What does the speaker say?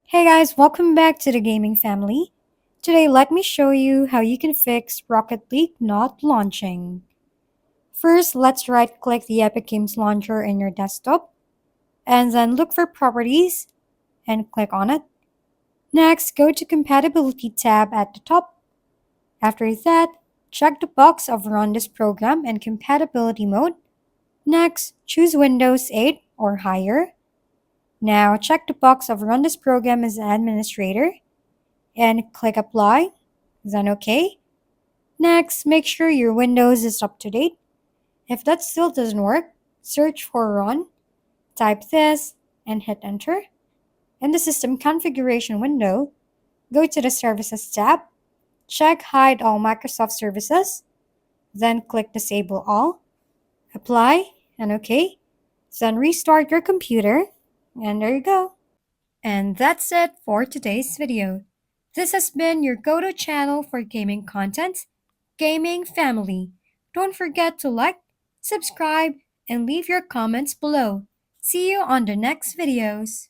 Hey guys, welcome back to the gaming family. Today, let me show you how you can fix Rocket League not launching. First, let's right click the Epic Games Launcher in your desktop and then look for Properties and click on it. Next, go to Compatibility tab at the top. After that, check the box of Run this program in compatibility mode. Next, choose Windows 8 or higher. Now, check the box of Run this program as administrator and click Apply. Then OK. Next, make sure your Windows is up to date. If that still doesn't work, search for Run, type this, and hit Enter. In the System Configuration window, go to the Services tab, check Hide All Microsoft Services, then click Disable All, Apply, and OK. Then restart your computer, and there you go. And that's it for today's video. This has been your go-to channel for gaming content, Gaming Family. Don't forget to like, subscribe, and leave your comments below. See you on the next videos.